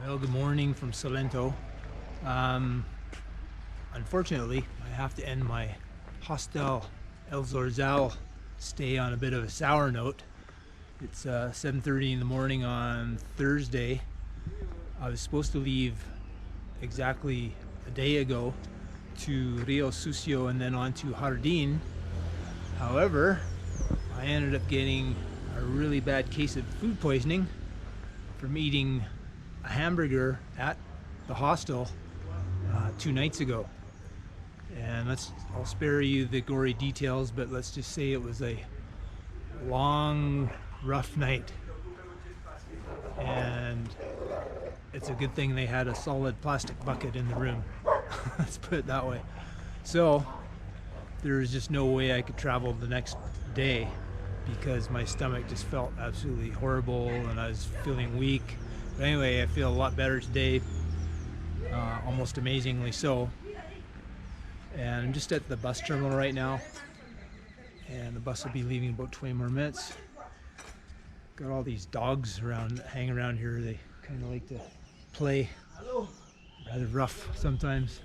Well, good morning from Salento. Unfortunately, I have to end my Hostel El Zorzal stay on a bit of a sour note. It's 7:30 in the morning on Thursday. I was supposed to leave exactly a day ago to Riosucio and then on to Jardin. However, I ended up getting a really bad case of food poisoning from eating a hamburger at the hostel 2 nights ago. And I'll spare you the gory details, but let's just say it was a long, rough night. And it's a good thing they had a solid plastic bucket in the room. Let's put it that way. So there's just no way I could travel the next day because my stomach just felt absolutely horrible and I was feeling weak. But anyway, I feel a lot better today, almost amazingly so. And I'm just at the bus terminal right now, and the bus will be leaving in about 20 more minutes. Got all these dogs around, hang around here. They kind of like to play, rather rough sometimes.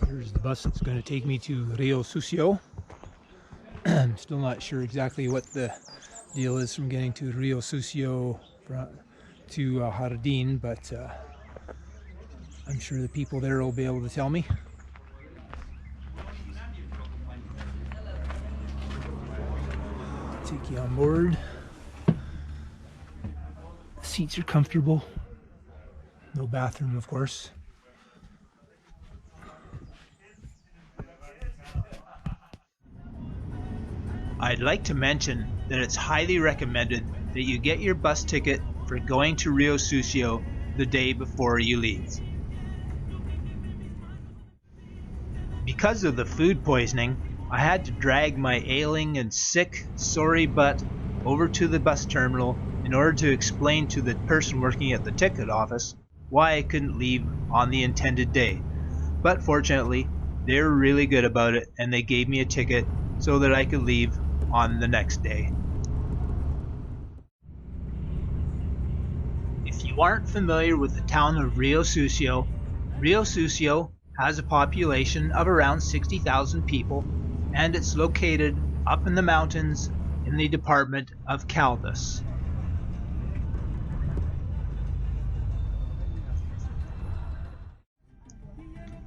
Here's the bus that's going to take me to Riosucio. I'm still not sure exactly what the deal is from getting to Riosucio to Jardin, but I'm sure the people there will be able to tell me. Take you on board. The seats are comfortable. No bathroom, of course. I'd like to mention that it's highly recommended that you get your bus ticket for going to Riosucio the day before you leave. Because of the food poisoning, I had to drag my ailing and sick, sorry butt over to the bus terminal in order to explain to the person working at the ticket office why I couldn't leave on the intended day. But fortunately, they were really good about it and they gave me a ticket so that I could leave on the next day. If you aren't familiar with the town of Riosucio, Riosucio has a population of around 60,000 people, and it's located up in the mountains in the department of Caldas.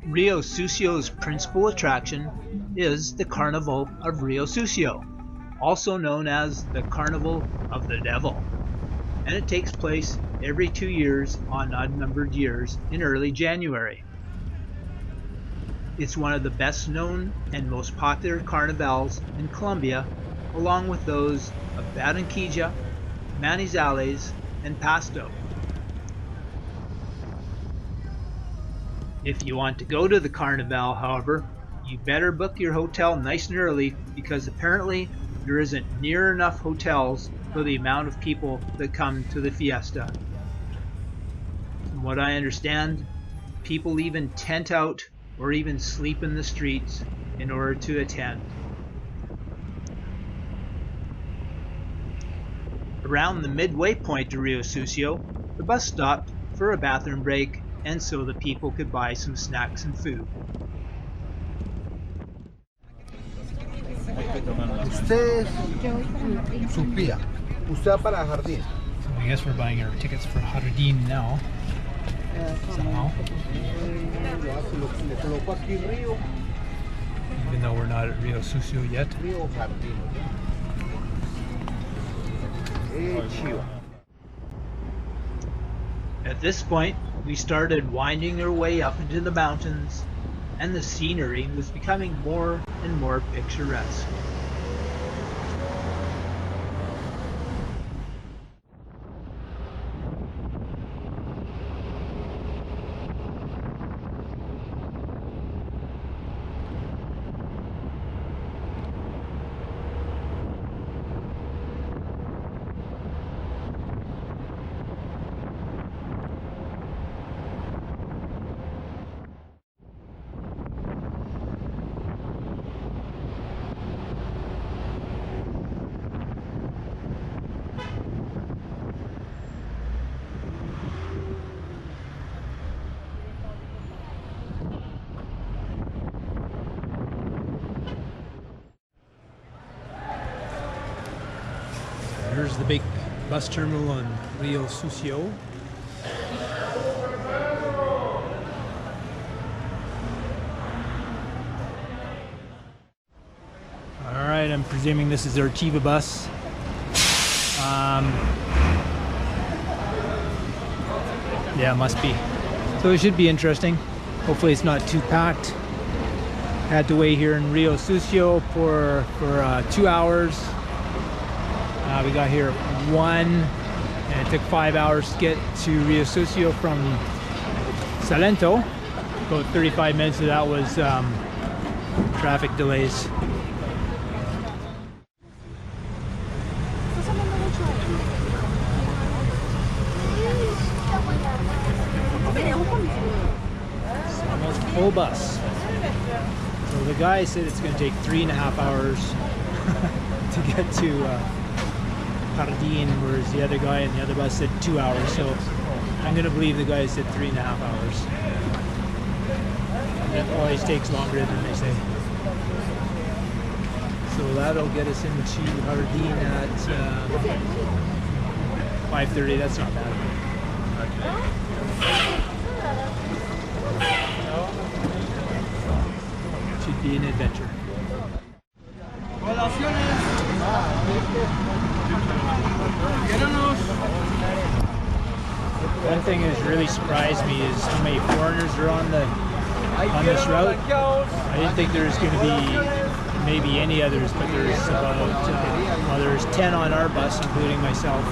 Riosucio's principal attraction is the Carnival of Riosucio, also known as the Carnival of the Devil, and it takes place every 2 years on odd-numbered years in early January. It's one of the best known and most popular carnivals in Colombia, along with those of Barranquilla, Manizales, and Pasto. If you want to go to the carnival, however, you better book your hotel nice and early because apparently there isn't near enough hotels for the amount of people that come to the fiesta. From what I understand, people even tent out or even sleep in the streets in order to attend. Around the midway point to Riosucio, the bus stopped for a bathroom break and so the people could buy some snacks and food. Usted supía. Usted va para Jardín. So I guess we're buying our tickets for Jardin now. Somehow. Even though we're not at Riosucio yet. Chiva. At this point, we started winding our way up into the mountains, and the scenery was becoming more and more picturesque. There's the big bus terminal in Riosucio. Alright, I'm presuming this is their Chiva bus. Yeah, it must be. So it should be interesting. Hopefully it's not too packed. Had to wait here in Riosucio for 2 hours. We got here at 1, and it took 5 hours to get to Riosucio from Salento. About 35 minutes of that was traffic delays. It's almost full bus. So the guy said it's going to take 3.5 hours to get to Jardin, whereas the other guy in the other bus said 2 hours. So I'm going to believe the guy said 3.5 hours. It always takes longer than they say. So that'll get us into Jardin at 5:30. That's not bad. Should be an adventure. One thing that's really surprised me is how many foreigners are on this route. I didn't think there was going to be maybe any others, but there's about well, there's 10 on our bus, including myself,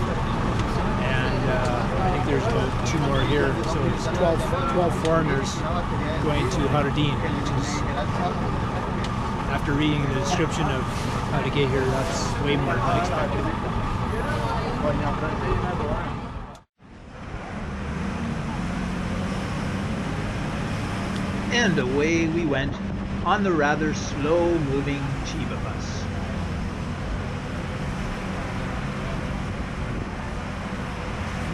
and I think there's about 2 more here. So it's 12 foreigners going to Jardin, which is, after reading the description of how to get here, that's way more than I expected. And away we went on the rather slow-moving Chiva bus.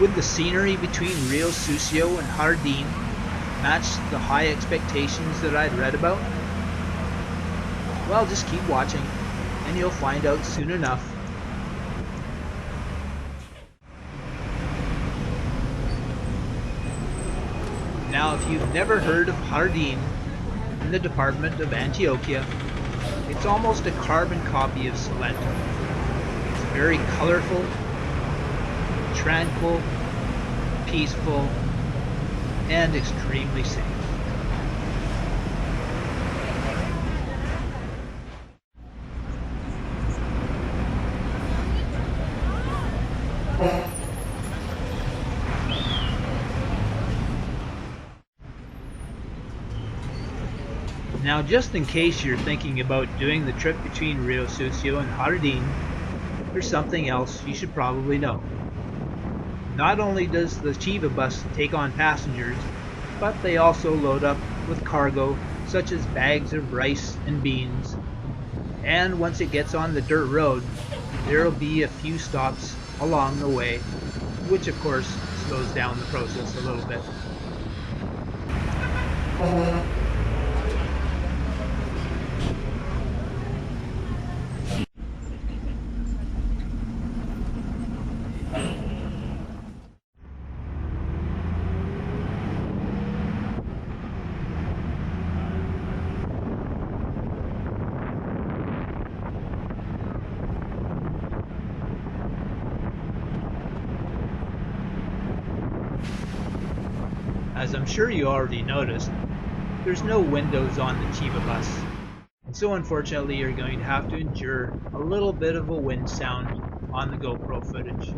Would the scenery between Riosucio and Jardin match the high expectations that I'd read about? Well, just keep watching, and you'll find out soon enough. Now, if you've never heard of Jardin in the department of Antioquia, it's almost a carbon copy of Salento. It's very colorful, tranquil, peaceful, and extremely safe. Now, just in case you're thinking about doing the trip between Riosucio and Jardin, there's something else you should probably know. Not only does the Chiva bus take on passengers, but they also load up with cargo such as bags of rice and beans. And once it gets on the dirt road, there'll be a few stops along the way, which of course slows down the process a little bit. As I'm sure you already noticed, there's no windows on the Chiva bus, and so unfortunately you're going to have to endure a little bit of a wind sound on the GoPro footage.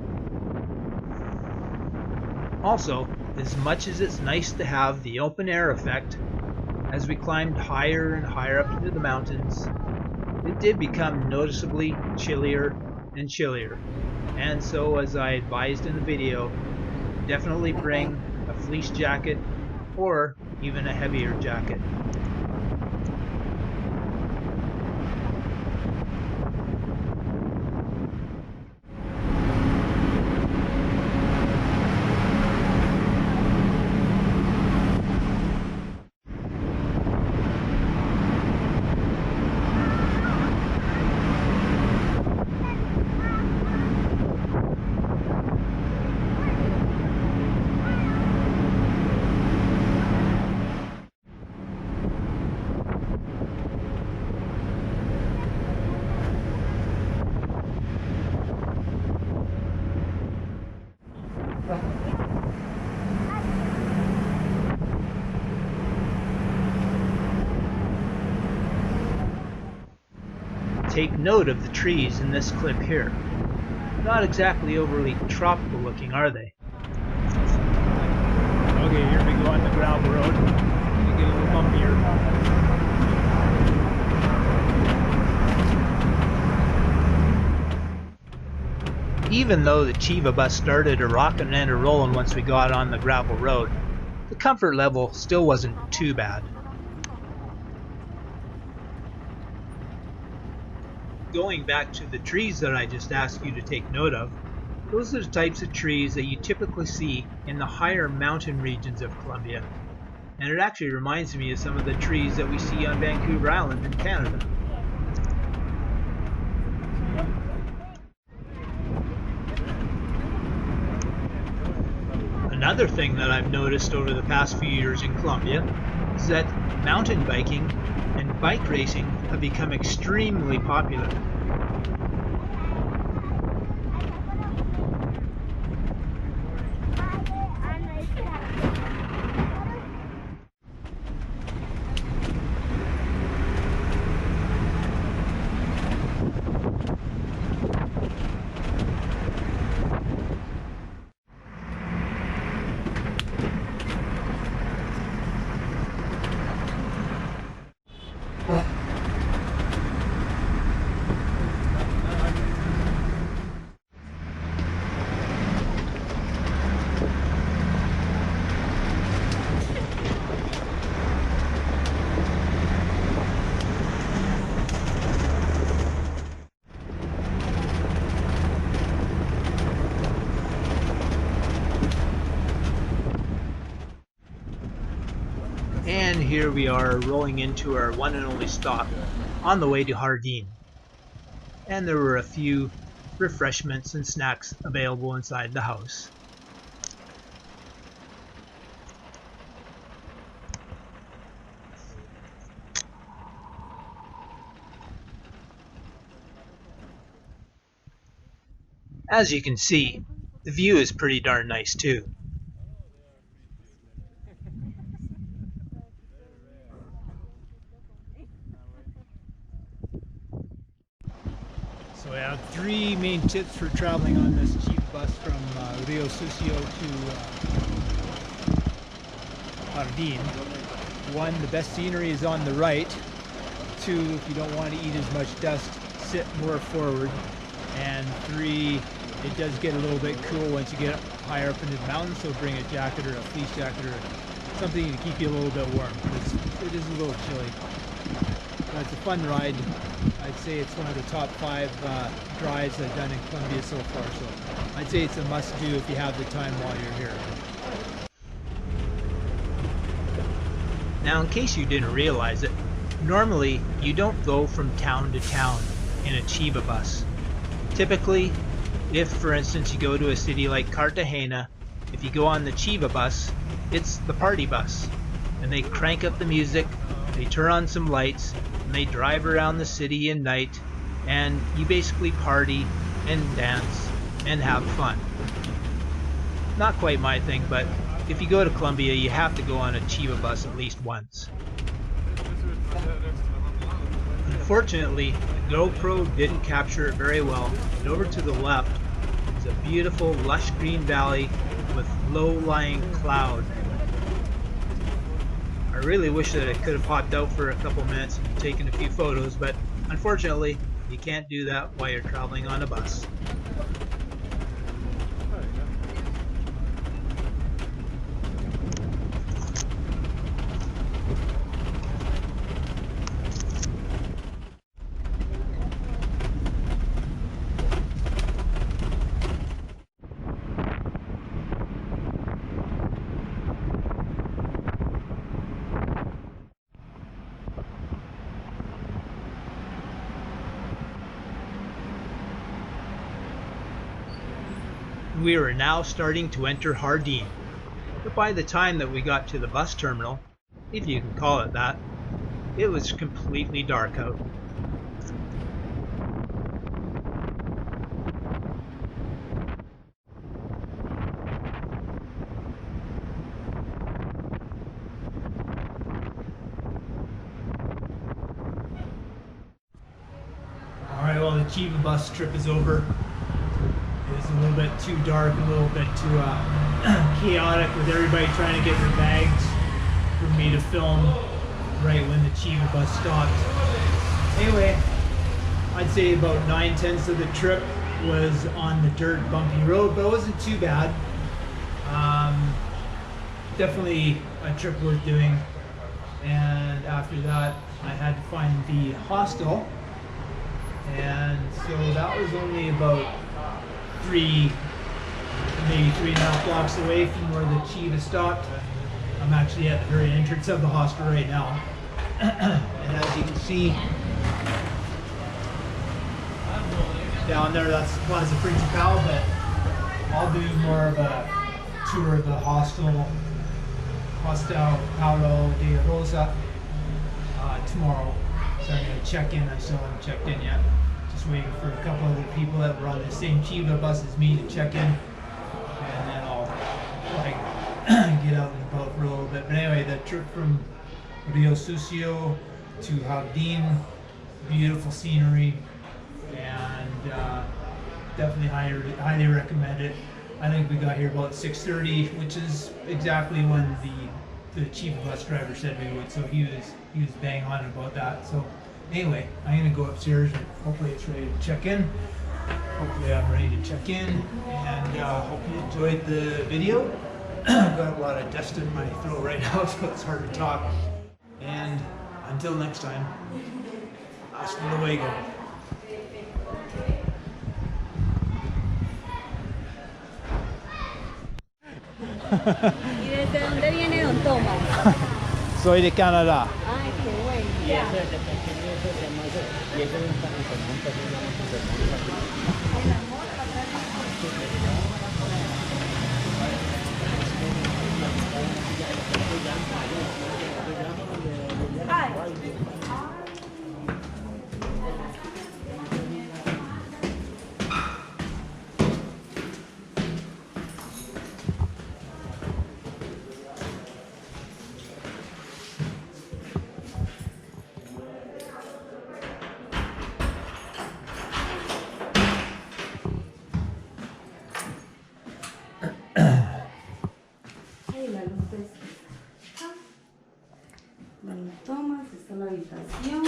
Also, as much as it's nice to have the open air effect, as we climbed higher and higher up into the mountains, it did become noticeably chillier and chillier, and so, as I advised in the video, definitely bring a fleece jacket or even a heavier jacket. Take note of the trees in this clip here. Not exactly overly tropical looking, are they? Okay, here we go on the gravel road. Gonna get a little bumpier. Even though the Chiva bus started a rockin' and a rollin' once we got on the gravel road, the comfort level still wasn't too bad. Going back to the trees that I just asked you to take note of, those are the types of trees that you typically see in the higher mountain regions of Colombia. And it actually reminds me of some of the trees that we see on Vancouver Island in Canada. Another thing that I've noticed over the past few years in Colombia is that mountain biking and bike racing have become extremely popular. And here we are rolling into our one and only stop on the way to Jardin. And there were a few refreshments and snacks available inside the house. As you can see, the view is pretty darn nice too. So I have three main tips for traveling on this Chiva bus from Riosucio to Jardin. One, the best scenery is on the right. Two, if you don't want to eat as much dust, sit more forward. And three, it does get a little bit cool once you get higher up into the mountains, so bring a jacket or a fleece jacket or something to keep you a little bit warm. It is a little chilly. But it's a fun ride. I'd say it's one of the top 5 drives I've done in Colombia so far, so I'd say it's a must-do if you have the time while you're here. Now, in case you didn't realize it, normally you don't go from town to town in a Chiva bus. Typically, if for instance you go to a city like Cartagena, if you go on the Chiva bus, it's the party bus. And they crank up the music, they turn on some lights, and they drive around the city at night, and you basically party and dance and have fun. Not quite my thing, but if you go to Colombia, you have to go on a Chiva bus at least once. Unfortunately, the GoPro didn't capture it very well, and over to the left is a beautiful lush green valley with low-lying cloud. I really wish that I could have popped out for a couple minutes and taken a few photos, but unfortunately, you can't do that while you're traveling on a bus. We were now starting to enter Jardin, but by the time that we got to the bus terminal, if you can call it that, it was completely dark out. Chiva bus trip is over. It was a little bit too dark, a little bit too chaotic with everybody trying to get their bags for me to film right when the Chiva bus stopped. Anyway, I'd say about 9/10 of the trip was on the dirt bumpy road, but it wasn't too bad. Definitely a trip worth doing. And after that, I had to find the hostel, and so that was only about maybe 3.5 blocks away from where the Chiva stopped. I'm actually at the very entrance of the hostel right now. And as you can see, down there, that's Plaza Principal, but I'll do more of a tour of the Hostel Paulo de Rosa tomorrow. So I'm going to check in. I still haven't checked in yet. Just waiting for a couple other people that were on the same Chiva bus as me to check in. And then I'll like get out and about for a little bit. But anyway, the trip from Riosucio to Jardin, beautiful scenery, and definitely highly recommend it. I think we got here about 6:30, which is exactly when the Chiva bus driver said we would. So he was bang on about that. So anyway, I'm gonna go upstairs and hopefully it's ready to check in. Hopefully I'm ready to check in, and hope you enjoyed the video. I've got a lot of dust in my throat right now, so it's hard to talk. And until next time, hasta luego. ¿Y desde dónde viene don Thomas? Soy de Canadá. Ay, qué bueno. Y Ya. ese es de pequeño, ese se llama ese, y ese es un pan que se monta, se llama que se Ay, la luz está. Don Thomas, esta es la habitación.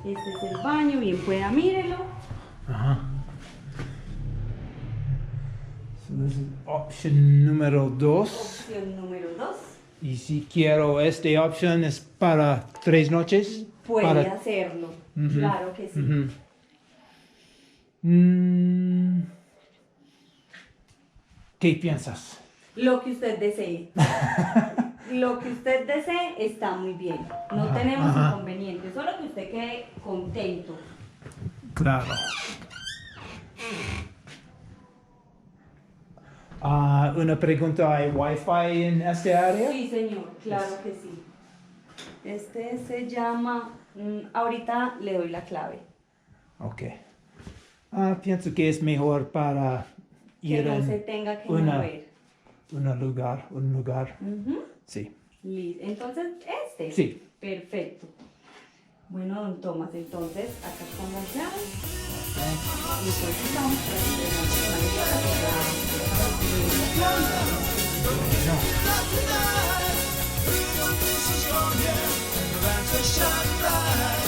Este es el baño, bien pueda, mírelo. So this is option número 2. Opción número 2. Y si quiero esta opción es para 3 noches. Puede Para- hacerlo, Ujú. claro que sí. Ujú. Mm, ¿Qué piensas? Lo que usted desee. Lo que usted desee está muy bien. No Ajá, tenemos ajá. inconvenientes, solo que usted quede contento. Claro. Una pregunta, ¿hay wifi en esta área? Sí, señor, claro que sí. Este se llama, ahorita le doy la clave. Ok. Pienso que es mejor para Que ir no en se tenga que una- mover. un lugar. Ujú. Sí. Listo. Entonces, este. Sí. Perfecto. Bueno, don Tomás, entonces, acá están las llaves. Entonces vamos a No. Shine bright,